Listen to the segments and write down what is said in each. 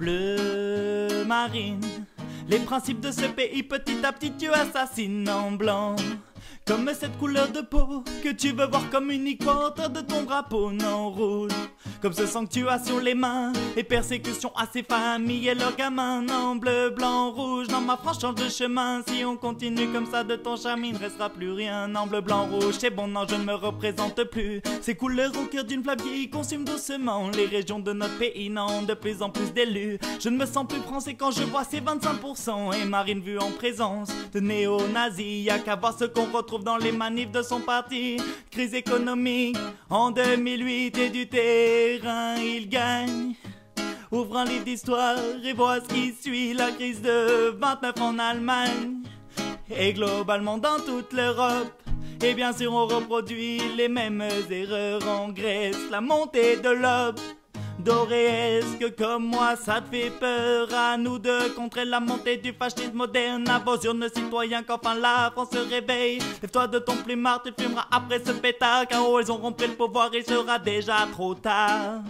Bleu marine, les principes de ce pays petit à petit tu assassines en blanc. Comme cette couleur de peau que tu veux voir comme unique porteur de ton drapeau, non rouge. Comme ce sang que tu as sur les mains, les persécutions à ces familles et leurs gamins, non bleu, blanc, rouge. Non ma France change de chemin, si on continue comme ça de ton chemin, il ne restera plus rien. Non bleu, blanc, rouge, c'est bon, non je ne me représente plus. Ces couleurs au cœur d'une flamme qui consume doucement les régions de notre pays, non de plus en plus d'élus. Je ne me sens plus français quand je vois ces 25% et Marine vue en présence de néo-nazis. Y'a qu'à voir ce qu'on retrouve dans les manifs de son parti. Crise économique en 2008 et du terrain il gagne. Ouvre un livre d'histoire et vois ce qui suit. La crise de 29 en Allemagne et globalement dans toute l'Europe. Et bien sûr on reproduit les mêmes erreurs en Grèce. La montée de l'Europe doré, est-ce que comme moi ça te fait peur? À nous de contrer la montée du fascisme moderne. À vos urnes citoyens qu'enfin la France se réveille. Lève-toi de ton plumard, tu fumeras après ce pétard. Car oh, ils auront pris le pouvoir, il sera déjà trop tard.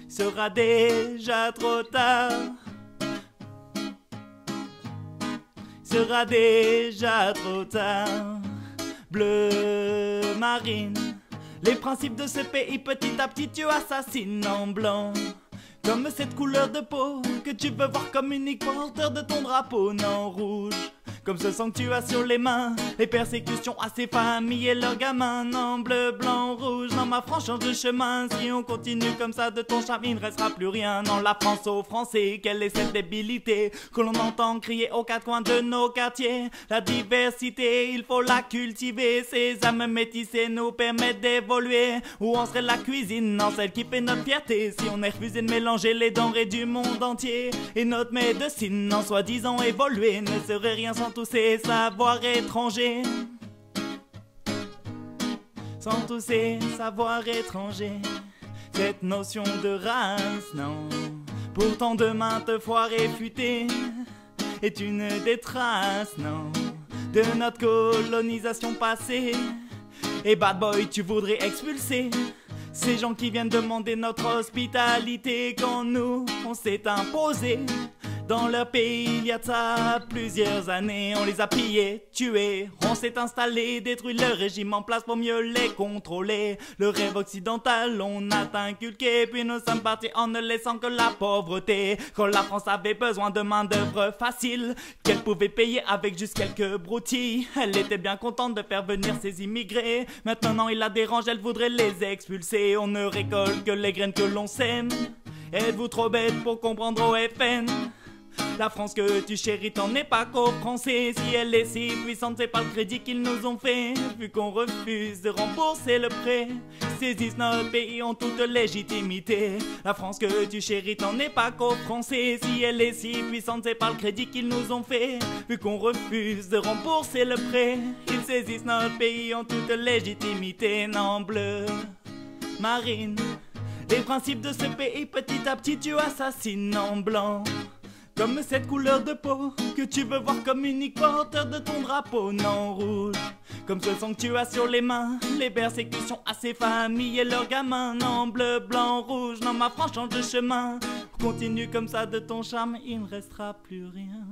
Il sera déjà trop tard. Il sera déjà trop tard. Bleu marine, les principes de ce pays petit à petit tu assassines en blanc. Comme cette couleur de peau que tu veux voir comme unique porteur de ton drapeau, non rouge. Comme ce sang que tu as sur les mains, les persécutions à ces familles et leurs gamins, non bleu, blanc, rouge. Non ma France change de chemin, si on continue comme ça de ton chemin, il ne restera plus rien. Non la France aux Français, quelle est cette débilité que l'on entend crier aux quatre coins de nos quartiers. La diversité, il faut la cultiver, ces âmes métissées nous permettent d'évoluer. Où en serait la cuisine, non celle qui fait notre fierté, si on est refusé de mélanger les denrées du monde entier. Et notre médecine, en soi-disant évoluée, ne serait rien sans tous ces savoirs étrangers. Sans tous ces savoirs étrangers. Cette notion de race, non, pourtant de maintes fois réfutée, est une des traces, non, de notre colonisation passée. Et bad boy, tu voudrais expulser ces gens qui viennent demander notre hospitalité quand nous, on s'est imposé dans leur pays il y a de ça plusieurs années. On les a pillés, tués, on s'est installé, détruit leur régime en place pour mieux les contrôler. Le rêve occidental on a inculqué, puis nous sommes partis en ne laissant que la pauvreté. Quand la France avait besoin de main d'œuvre facile, qu'elle pouvait payer avec juste quelques broutilles, elle était bien contente de faire venir ces immigrés. Maintenant il la dérange, elle voudrait les expulser. On ne récolte que les graines que l'on sème. Êtes-vous trop bête pour comprendre au FN? La France que tu chéris t'en es pas qu'aux Français. Si elle est si puissante c'est pas le crédit qu'ils nous ont fait. Vu qu'on refuse de rembourser le prêt, saisissent notre pays en toute légitimité. La France que tu chéris t'en es pas qu'aux Français. Si elle est si puissante c'est pas le crédit qu'ils nous ont fait. Vu qu'on refuse de rembourser le prêt, ils saisissent notre pays en toute légitimité. Non bleu marine, les principes de ce pays petit à petit tu assassines en blanc. Comme cette couleur de peau que tu veux voir comme unique porteur de ton drapeau, non rouge. Comme ce sang que tu as sur les mains, les persécutions à ces familles et leurs gamins, non bleu, blanc, rouge. Non ma France change de chemin, continue comme ça de ton charme, il ne restera plus rien.